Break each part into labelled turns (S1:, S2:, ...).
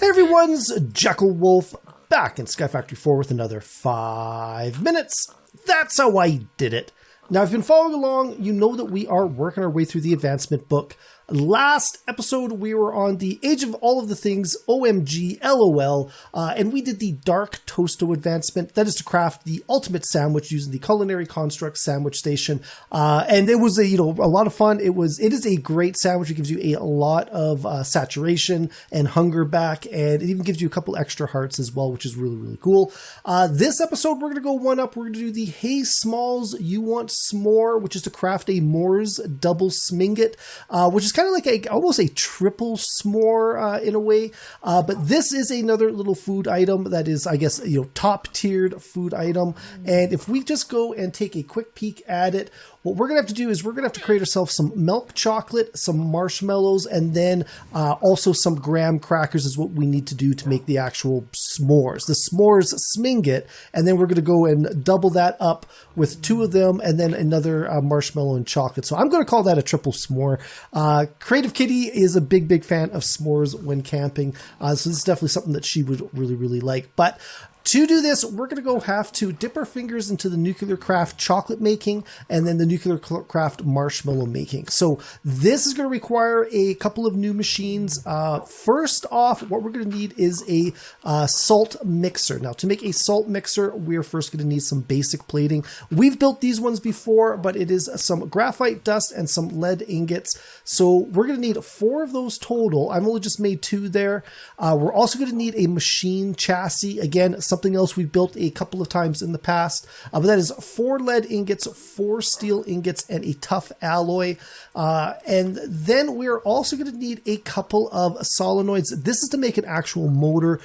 S1: Hey everyone's JackelWolf back in Sky Factory 4 with another 5 minutes. That's how I did it. Now, if you've been following along, you know that we are working our way through the advancement book. Last episode, we were on the Age of All of the Things, OMG, LOL, and we did the Dark Toasto advancement. That is to craft the ultimate sandwich using the Culinary Construct Sandwich Station. And it was a lot of fun. It is a great sandwich. It gives you a lot of saturation and hunger back, and it even gives you a couple extra hearts as well, which is really, really cool. This episode, we're going to go one up. We're going to do the Hey Smalls, You Want S'more, which is to craft a Moore's DoubleS'mingot, which is kind of like almost a triple s'more in a way. But this is another little food item that is, I guess, top tiered food item. And if we just go and take a quick peek at it, what we're going to have to do is we're going to have to create ourselves some milk chocolate, some marshmallows, and then also some graham crackers is what we need to do to make the actual s'mores. The MoreS'mmingot, and then we're going to go and double that up with 2 of them, and then another marshmallow and chocolate. So I'm going to call that a triple s'more. Creative Kitty is a big, big fan of s'mores when camping, so this is definitely something that she would really, really like. But to do this, we're going to have to dip our fingers into the NuclearCraft chocolate making and then the NuclearCraft marshmallow making. So this is going to require a couple of new machines. First off, what we're going to need is a salt mixer. Now, to make a salt mixer, we're first going to need some basic plating. We've built these ones before, but it is some graphite dust and some lead ingots. So we're going to need 4 of those total. I've only just made 2 there. We're also going to need a machine chassis. Again, something else we've built a couple of times in the past, but that is 4 lead ingots, 4 steel ingots, and a tough alloy. And then we're also going to need a couple of solenoids. This is to make an actual motor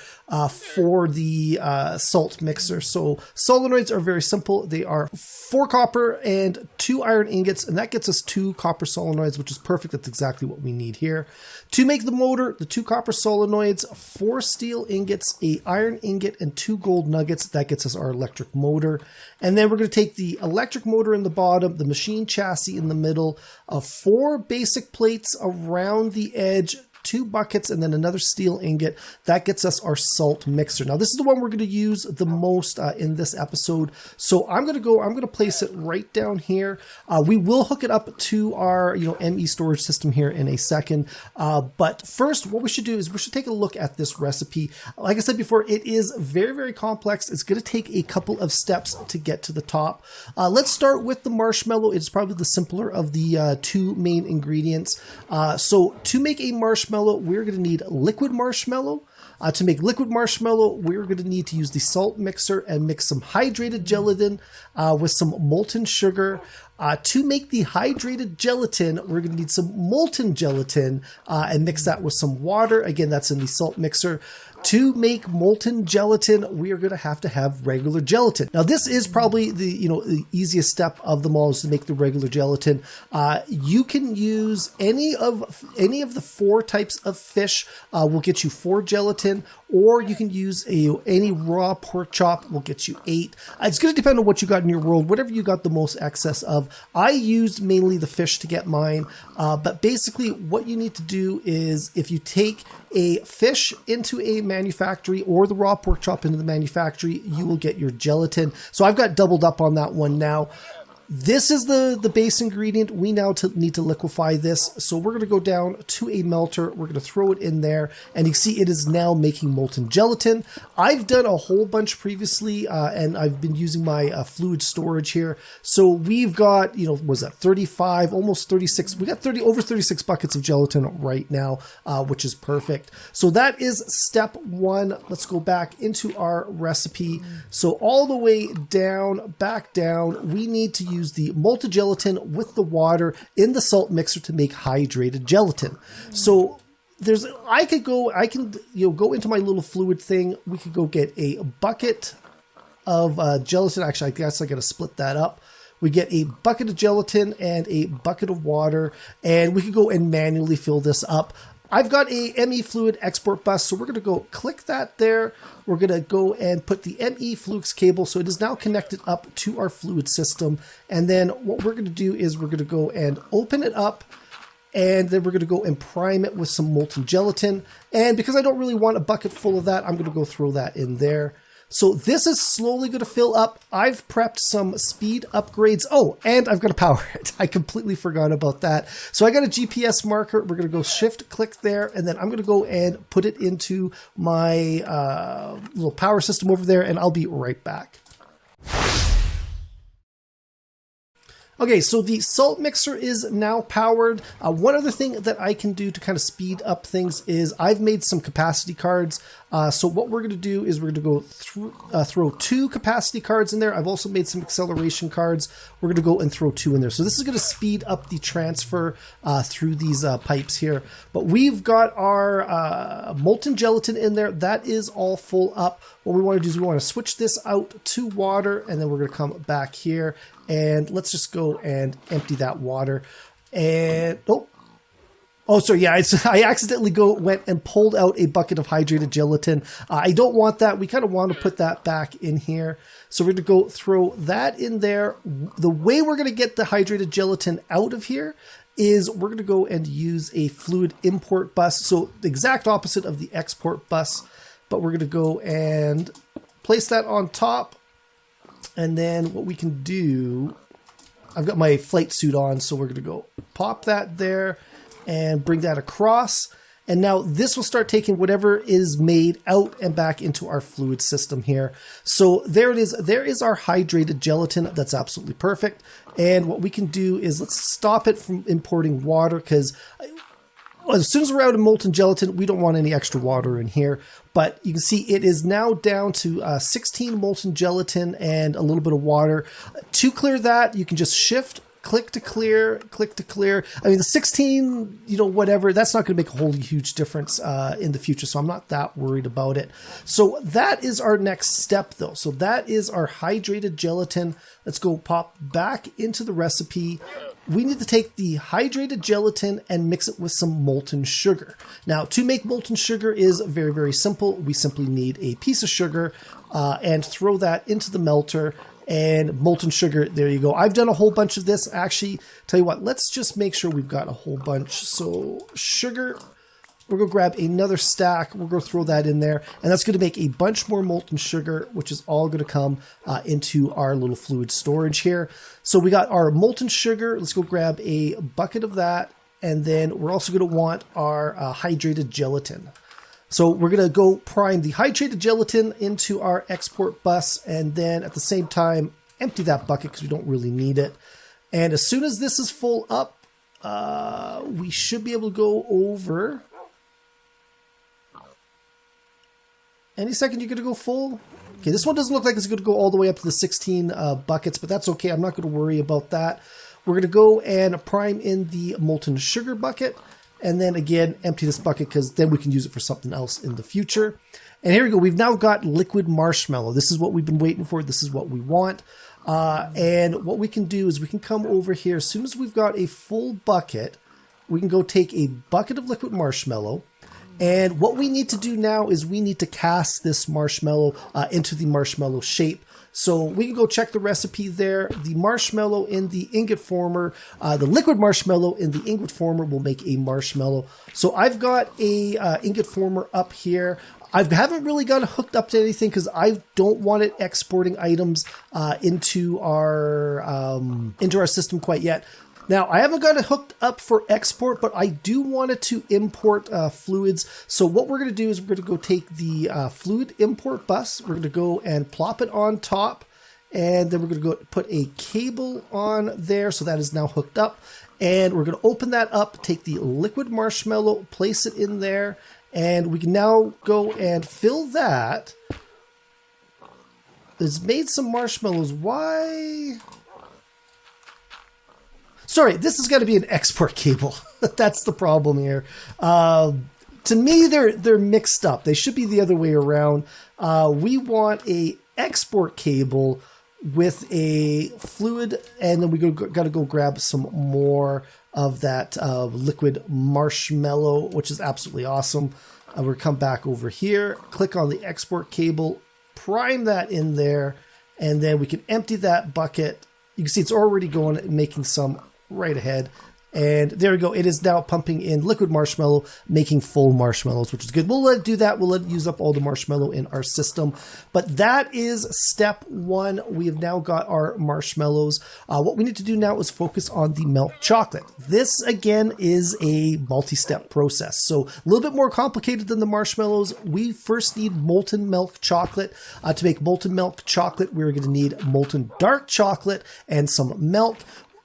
S1: for the salt mixer. So solenoids are very simple. They are 4 copper and 2 iron ingots, and that gets us 2 copper solenoids, which is perfect. That's exactly what we need here. To make the motor, the 2 copper solenoids, 4 steel ingots, a iron ingot, and 2 gold nuggets. That gets us our electric motor. And then we're going to take the electric motor in the bottom, the machine chassis in the middle, 4 basic plates around the edge, 2 buckets, and then another steel ingot. That gets us our salt mixer. Now, this is the one we're going to use the most in this episode. So I'm going to place it right down here. We will hook it up to our, ME storage system here in a second. But first, what we should do is we should take a look at this recipe. Like I said before, it is very, very complex. It's going to take a couple of steps to get to the top. Let's start with the marshmallow. It's probably the simpler of the 2 main ingredients. So to make a marshmallow, we're going to need liquid marshmallow. To make liquid marshmallow, we're going to need to use the salt mixer and mix some hydrated gelatin with some molten sugar. To make the hydrated gelatin, we're going to need some molten gelatin and mix that with some water. Again, that's in the salt mixer. To make molten gelatin, we are going to have regular gelatin. Now, this is probably the easiest step of them all, is to make the regular gelatin. You can use any of the 4 types of fish. Will get you 4 gelatin, or you can use any raw pork chop. Will get you 8. It's going to depend on what you got in your world. Whatever you got the most excess of. I used mainly the fish to get mine. But basically, what you need to do is, if you take a fish into a manufactory or the raw pork chop into the manufactory, you will get your gelatin. So I've got doubled up on that one now. This is the base ingredient. We now need to liquefy this. So we're going to go down to a melter. We're going to throw it in there. And you can see it is now making molten gelatin. I've done a whole bunch previously, and I've been using my fluid storage here. So we've got, was that 35, almost 36. We got over 36 buckets of gelatin right now, which is perfect. So that is step 1. Let's go back into our recipe. So all the way down, back down, we need to use the molten gelatin with the water in the salt mixer to make hydrated gelatin. So I can go into my little fluid thing. We could go get a bucket of gelatin. Actually, I guess I got to split that up. We get a bucket of gelatin and a bucket of water, and we could go and manually fill this up. I've got a ME fluid export bus, so we're going to go click that there. We're going to go and put the ME flux cable, so it is now connected up to our fluid system. And then what we're going to do is we're going to go and open it up, And then we're going to go and prime it with some molten gelatin. And because I don't really want a bucket full of that, I'm going to go throw that in there. So this is slowly going to fill up. I've prepped some speed upgrades. Oh, and I've got to power it. I completely forgot about that. So I got a GPS marker. We're going to go shift click there, and then I'm going to go and put it into my little power system over there, and I'll be right back. Okay, so the salt mixer is now powered. One other thing that I can do to kind of speed up things is I've made some capacity cards. So what we're going to do is we're going to go throw 2 capacity cards in there. I've also made some acceleration cards. We're going to go and throw 2 in there. So this is going to speed up the transfer through these pipes here. But we've got our molten gelatin in there. That is all full up. What we want to do is we want to switch this out to water, and then we're going to come back here. And let's just go and empty that water. And sorry, yeah, I accidentally went and pulled out a bucket of hydrated gelatin. I don't want that. We kind of want to put that back in here. So we're going to go throw that in there. The way we're going to get the hydrated gelatin out of here is we're going to go and use a fluid import bus. So the exact opposite of the export bus, but we're going to go and place that on top. And then what we can do, I've got my flight suit on, so we're going to go pop that there and bring that across. And now this will start taking whatever is made out and back into our fluid system here. So there it is. There is our hydrated gelatin. That's absolutely perfect. And what we can do is let's stop it from importing water, because as soon as we're out of molten gelatin, we don't want any extra water in here. But you can see it is now down to 16 molten gelatin and a little bit of water. To clear that, you can just shift, click to clear, click to clear. I mean, the 16, whatever, that's not going to make a whole huge difference in the future. So I'm not that worried about it. So that is our next step, though. So that is our hydrated gelatin. Let's go pop back into the recipe. We need to take the hydrated gelatin and mix it with some molten sugar. Now, to make molten sugar is very, very simple. We simply need a piece of sugar and throw that into the melter. And molten sugar, there you go. I've done a whole bunch of this. Actually, tell you what, let's just make sure we've got a whole bunch. So sugar, we're going to grab another stack. We're going to throw that in there. And that's going to make a bunch more molten sugar, which is all going to come into our little fluid storage here. So we got our molten sugar. Let's go grab a bucket of that. And then we're also going to want our hydrated gelatin. So we're going to go prime the hydrated gelatin into our export bus, and then at the same time, empty that bucket because we don't really need it. And as soon as this is full up, we should be able to go over. Any second you're going to go full. Okay, this one doesn't look like it's going to go all the way up to the 16 buckets, but that's okay. I'm not going to worry about that. We're going to go and prime in the molten sugar bucket. And then again, empty this bucket because then we can use it for something else in the future. And here we go. We've now got liquid marshmallow. This is what we've been waiting for. This is what we want. And what we can do is we can come over here. As soon as we've got a full bucket, we can go take a bucket of liquid marshmallow. And what we need to do now is we need to cast this marshmallow into the marshmallow shape. So we can go check the recipe there. The marshmallow in the ingot former, the liquid marshmallow in the ingot former will make a marshmallow. So I've got a ingot former up here. I haven't really got it hooked up to anything because I don't want it exporting items into our system quite yet. Now, I haven't got it hooked up for export, but I do want it to import fluids. So what we're going to do is we're going to go take the fluid import bus. We're going to go and plop it on top. And then we're going to go put a cable on there. So that is now hooked up. And we're going to open that up, take the liquid marshmallow, place it in there. And we can now go and fill that. It's made some marshmallows. Why? Sorry, this has got to be an export cable. That's the problem here. To me, they're mixed up. They should be the other way around. We want a export cable with a fluid, and then we got to go grab some more of that liquid marshmallow, which is absolutely awesome. We'll come back over here, click on the export cable, prime that in there, and then we can empty that bucket. You can see it's already going and making some right ahead. And there we go. It is now pumping in liquid marshmallow, making full marshmallows, which is good. We'll let it do that. We'll let it use up all the marshmallow in our system. But that is step one. We have now got our marshmallows. What we need to do now is focus on the milk chocolate. This, again, is a multi-step process. So a little bit more complicated than the marshmallows. We first need molten milk chocolate. To make molten milk chocolate, we're going to need molten dark chocolate and some milk.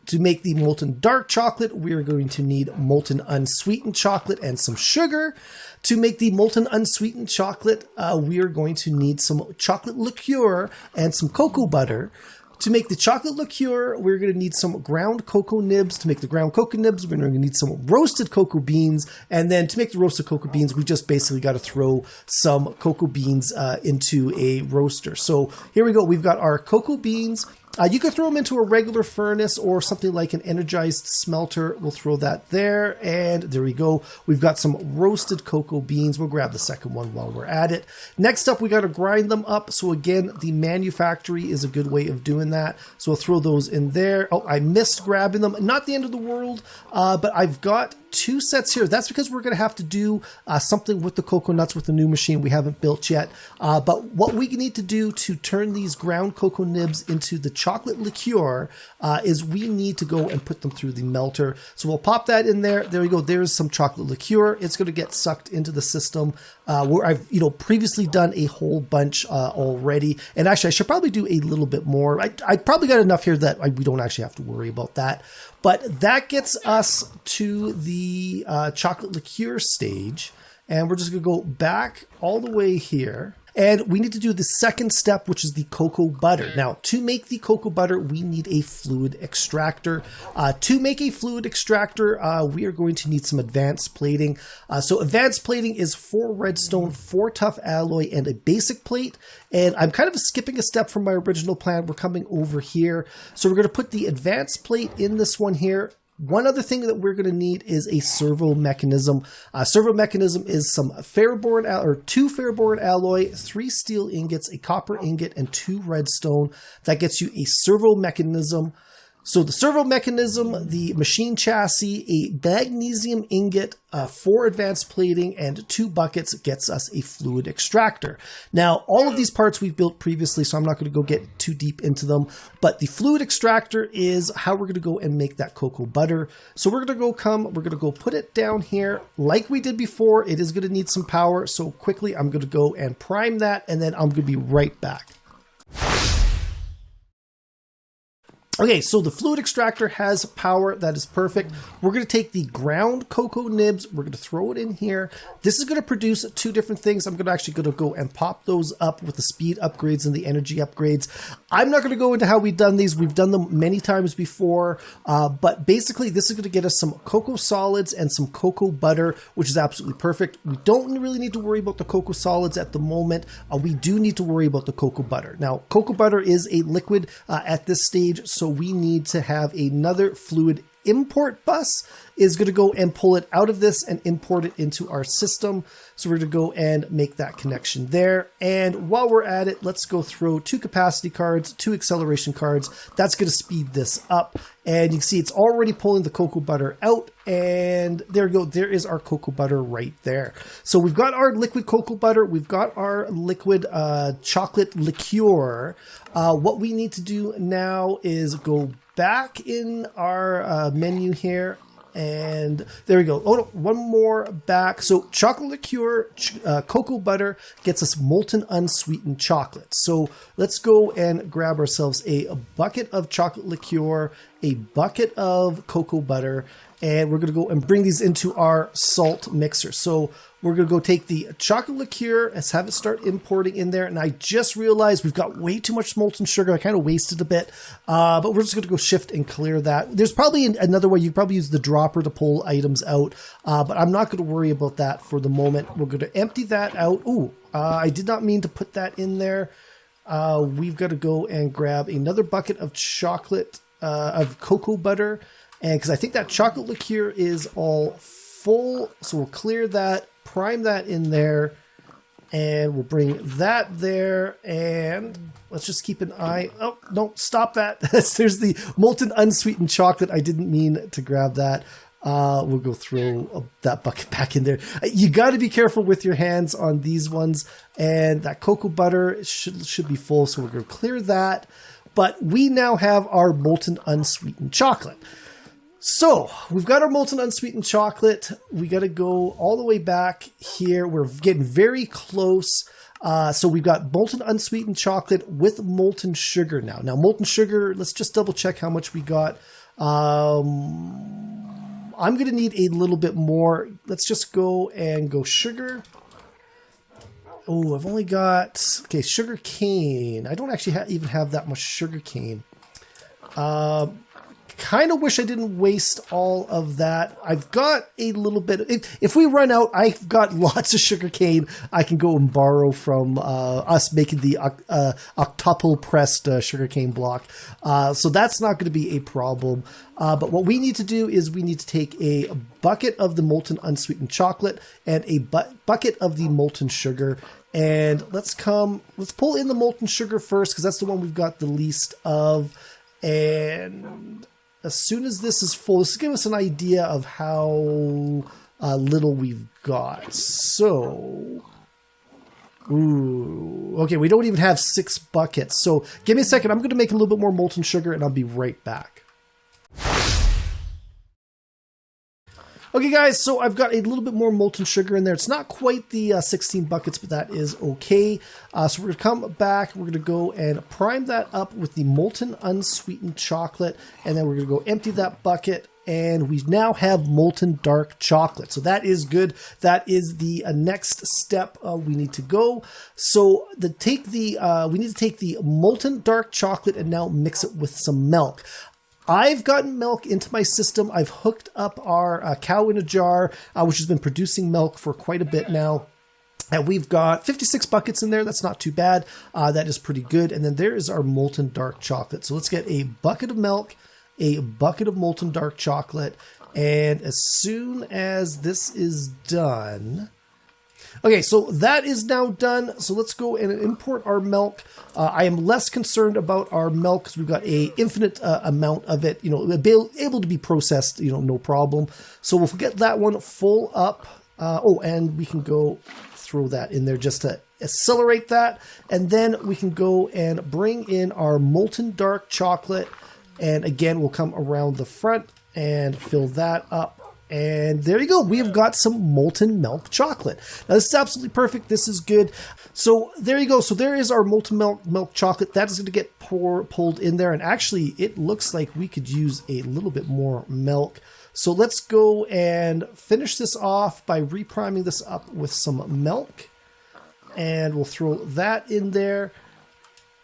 S1: To make the molten dark chocolate, we're going to need molten unsweetened chocolate and some sugar. To make the molten unsweetened chocolate, we are going to need some chocolate liqueur and some cocoa butter. To make the chocolate liqueur, we're going to need some ground cocoa nibs. To make the ground cocoa nibs, we're going to need some roasted cocoa beans. And then to make the roasted cocoa beans, we just basically got to throw some cocoa beans into a roaster. So here we go. We've got our cocoa beans. You could throw them into a regular furnace or something like an energized smelter. We'll throw that there, and there we go. We've got some roasted cocoa beans. We'll grab the second one while we're at it. Next up, we got to grind them up. So again, the manufactory is a good way of doing that. So we'll throw those in there. Oh, I missed grabbing them. Not the end of the world, but I've got two sets here. That's because we're going to have to do something with the cocoa nuts with the new machine we haven't built yet. But what we need to do to turn these ground cocoa nibs into the chocolate liqueur is we need to go and put them through the melter. So we'll pop that in there. There we go. There's some chocolate liqueur. It's going to get sucked into the system where I've previously done a whole bunch already. And actually, I should probably do a little bit more. I probably got enough here that we don't actually have to worry about that. But that gets us to the chocolate liqueur stage. And we're just going to go back all the way here. And we need to do the second step, which is the cocoa butter. Now, to make the cocoa butter, we need a fluid extractor. To make a fluid extractor, we are going to need some advanced plating. So advanced plating is 4 redstone, 4 tough alloy, and a basic plate. And I'm kind of skipping a step from my original plan. We're coming over here. So we're going to put the advanced plate in this one here. One other thing that we're going to need is a servo mechanism. Servo mechanism is some ferroboron or 2 ferroboron alloy, 3 steel ingots, a copper ingot, and 2 redstone. That gets you a servo mechanism. So the servo mechanism, the machine chassis, a magnesium ingot, 4 advanced plating, and 2 buckets gets us a fluid extractor. Now, all of these parts we've built previously, so I'm not going to go get too deep into them, but the fluid extractor is how we're going to go and make that cocoa butter. So we're going to go put it down here like we did before. It is going to need some power, so quickly I'm going to go and prime that, and then I'm going to be right back. Okay, so the fluid extractor has power. That is perfect. We're going to take the ground cocoa nibs. We're going to throw it in here. This is going to produce 2 different things. I'm actually going to go and pop those up with the speed upgrades and the energy upgrades. I'm not going to go into how we've done these. We've done them many times before, but basically this is going to get us some cocoa solids and some cocoa butter, which is absolutely perfect. We don't really need to worry about the cocoa solids at the moment. We do need to worry about the cocoa butter. Now, cocoa butter is a liquid at this stage, so we need to have another fluid import bus is going to go and pull it out of this and import it into our system. So we're going to go and make that connection there. And while we're at it, let's go throw 2 capacity cards, 2 acceleration cards. That's going to speed this up. And you can see it's already pulling the cocoa butter out. And there we go. There is our cocoa butter right there. So we've got our liquid cocoa butter. We've got our liquid chocolate liqueur. What we need to do now is go back in our menu here. And there we go. Oh, no, one more back. So chocolate liqueur, cocoa butter gets us molten unsweetened chocolate. So let's go and grab ourselves a bucket of chocolate liqueur, a bucket of cocoa butter, and we're going to go and bring these into our salt mixer. So we're going to go take the chocolate liqueur, let's have it start importing in there. And I just realized we've got way too much molten sugar. I kind of wasted a bit, but we're just going to go shift and clear that. There's probably another way. You could probably use the dropper to pull items out, but I'm not going to worry about that for the moment. We're going to empty that out. Ooh, I did not mean to put that in there. We've got to go and grab another bucket of chocolate, of cocoa butter. And because I think that chocolate liqueur is all full, so we'll clear that, prime that in there, And we'll bring that there, and let's just keep an eye. Oh, no, stop that. There's the molten unsweetened chocolate. I didn't mean to grab that. We'll go throw that bucket back in there. You got to be careful with your hands on these ones. And that cocoa butter should be full, so we're going to clear that. But we now have our molten unsweetened chocolate. So we've got our molten unsweetened chocolate. We got to go all the way back here. We're getting very close. So we've got molten unsweetened chocolate with molten sugar now. Now molten sugar, let's just double check how much we got. I'm going to need a little bit more. Let's just go and go sugar. Oh, I've only got, okay, sugar cane. I don't actually even have that much sugar cane. Kind of wish I didn't waste all of that. I've got a little bit. If we run out, I've got lots of sugar cane I can go and borrow from us making the octuple pressed sugar cane block. So that's not going to be a problem. But what we need to do is we need to take a bucket of the molten unsweetened chocolate and a bucket of the molten sugar. And let's pull in the molten sugar first, because that's the one we've got the least of. And as soon as this is full, this will give us an idea of how little we've got. So, ooh, okay, we don't even have 6 buckets. So give me a second. I'm going to make a little bit more molten sugar, and I'll be right back. Okay, guys, so I've got a little bit more molten sugar in there. It's not quite the 16 buckets, but that is okay. So we're going to come back. We're going to go and prime that up with the molten unsweetened chocolate, and then we're going to go empty that bucket, and we now have molten dark chocolate. So that is good. That is the next step we need to go. So we need to take the molten dark chocolate and now mix it with some milk. I've gotten milk into my system. I've hooked up our cow in a jar, which has been producing milk for quite a bit now. And we've got 56 buckets in there. That's not too bad. That is pretty good. And then there is our molten dark chocolate. So let's get a bucket of milk, a bucket of molten dark chocolate. And as soon as this is done... Okay, so that is now done. So let's go and import our milk. I am less concerned about our milk because we've got a infinite amount of it, able to be processed, no problem. So we'll get that one full up. And we can go throw that in there just to accelerate that. And then we can go and bring in our molten dark chocolate. And again, we'll come around the front and fill that up. And there you go. We have got some molten milk chocolate. Now, this is absolutely perfect. This is good. So there you go. So there is our molten milk chocolate. That is going to get pulled in there. And actually, it looks like we could use a little bit more milk. So let's go and finish this off by repriming this up with some milk. And we'll throw that in there.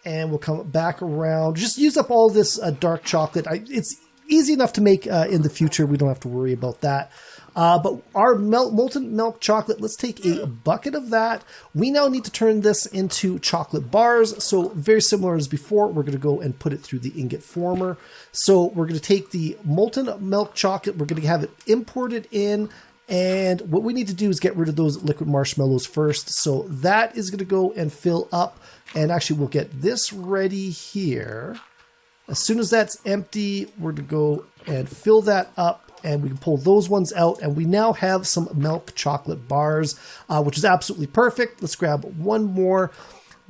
S1: And we'll come back around. Just use up all this dark chocolate. It's easy enough to make in the future. We don't have to worry about that. But our molten milk chocolate, let's take a bucket of that. We now need to turn this into chocolate bars. So very similar as before, we're going to go and put it through the ingot former. So we're going to take the molten milk chocolate. We're going to have it imported in. And what we need to do is get rid of those liquid marshmallows first. So that is going to go and fill up. And actually, we'll get this ready here. As soon as that's empty, we're going to go and fill that up, and we can pull those ones out, and we now have some milk chocolate bars, which is absolutely perfect. Let's grab one more.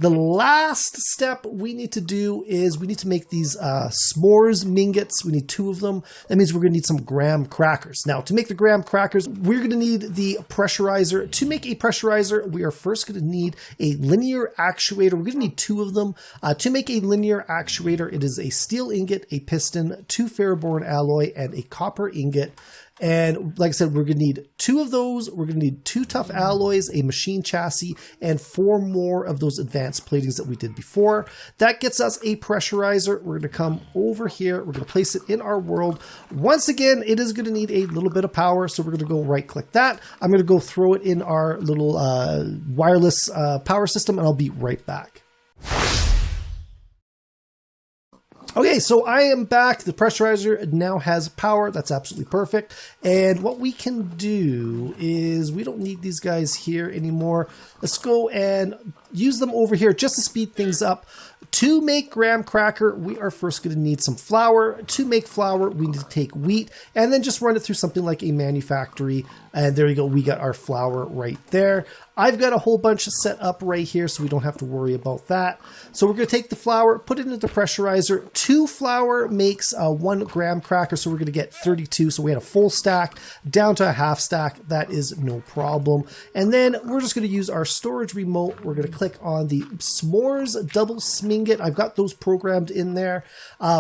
S1: The last step we need to do is we need to make these s'mores'mingots. We need 2 of them. That means we're going to need some graham crackers. Now, to make the graham crackers, we're going to need the pressurizer. To make a pressurizer, we are first going to need a linear actuator. We're going to need 2 of them. To make a linear actuator, it is a steel ingot, a piston, 2 ferroboron alloy, and a copper ingot. And like I said, we're going to need 2 of those. We're going to need 2 tough alloys, a machine chassis, and 4 more of those advanced platings that we did before. That gets us a pressurizer. We're going to come over here. We're going to place it in our world. Once again, it is going to need a little bit of power, so we're going to go right-click that. I'm going to go throw it in our little wireless power system, and I'll be right back. Okay, so I am back. The pressurizer now has power. That's absolutely perfect. And what we can do is we don't need these guys here anymore. Let's go and use them over here just to speed things up. To make graham cracker, we are first going to need some flour. To make flour, we need to take wheat and then just run it through something like a manufactory. And there you go. We got our flour right there. I've got a whole bunch set up right here, so we don't have to worry about that. So we're going to take the flour, put it into the pressurizer. 2 flour makes 1 graham cracker, so we're going to get 32. So we had a full stack down to a half stack. That is no problem. And then we're just going to use our storage remote. We're going to click on the s'mores DoubleS'mingot. I've got those programmed in there.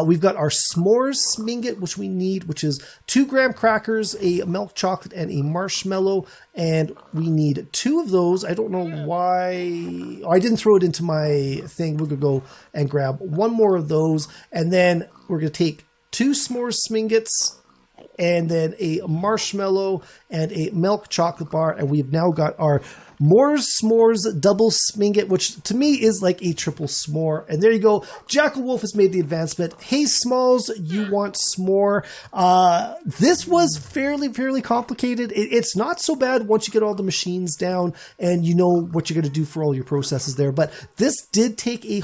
S1: We've got our MoreS'mmingot, which we need, which is 2 graham crackers, a milk chocolate, and a marshmallow. And we need 2 of those. I don't know why. Oh, I didn't throw it into my thing. We're going to go and grab 1 more of those. And then we're going to take 2 MoreS'mingots and then a marshmallow and a milk chocolate bar. And we've now got our MoreS'more DoubleS'mingot, which to me is like a triple s'more. And there you go. JackelWolf has made the advancement. Hey, Smalls, you want s'more? This was fairly complicated. It's not so bad once you get all the machines down and you know what you're going to do for all your processes there. But this did take a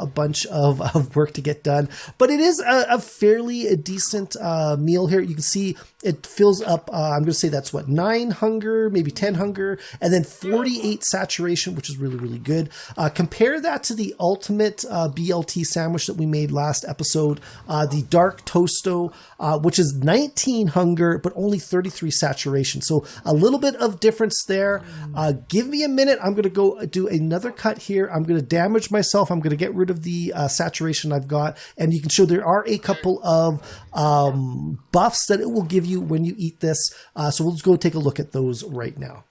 S1: bunch of work to get done. But it is a fairly decent meal here. You can see it fills up, I'm going to say that's what, 9 hunger, maybe 10 hunger, and then 48 saturation, which is really good. Compare that to the ultimate BLT sandwich that we made last episode, the Dark Toasto, which is 19 hunger, but only 33 saturation. So a little bit of difference there. Give me a minute. I'm going to go do another cut here. I'm going to damage myself. I'm going to get rid of the saturation I've got. And you can show there are a couple of buffs that it will give you when you eat this. So we'll just go take a look at those right now.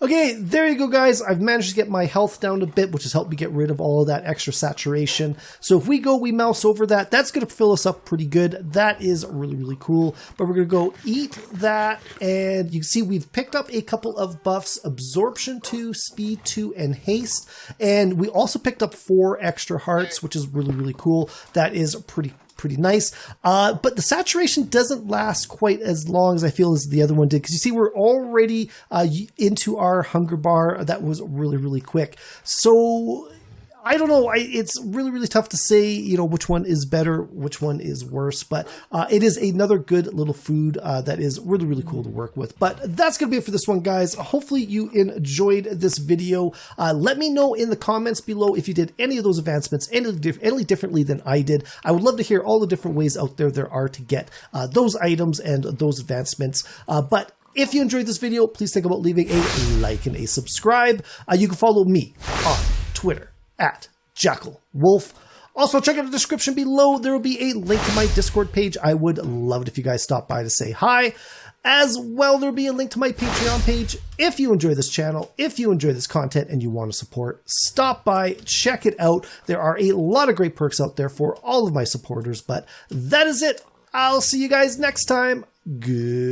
S1: Okay, there you go, guys. I've managed to get my health down a bit, which has helped me get rid of all of that extra saturation. So if we mouse over that, that's going to fill us up pretty good. That is really cool. But we're going to go eat that, and you can see we've picked up a couple of buffs: Absorption 2, Speed 2, and Haste. And we also picked up 4 extra hearts, which is really cool. That is pretty nice. But the saturation doesn't last quite as long as I feel as the other one did. Because you see, we're already into our hunger bar. That was really quick. So I don't know. It's really tough to say, you know, which one is better, which one is worse. But it is another good little food that is really cool to work with. But that's going to be it for this one, guys. Hopefully you enjoyed this video. Let me know in the comments below if you did any of those advancements any differently than I did. I would love to hear all the different ways out there are to get those items and those advancements. But if you enjoyed this video, please think about leaving a like and a subscribe. You can follow me on Twitter at JackelWolf. Also, check out the description below. There will be a link to my Discord page. I would love it if you guys stop by to say hi. As well, there'll be a link to my Patreon page. If you enjoy this channel, if you enjoy this content and you want to support, stop by, check it out. There are a lot of great perks out there for all of my supporters. But that is it. I'll see you guys next time. Goodbye.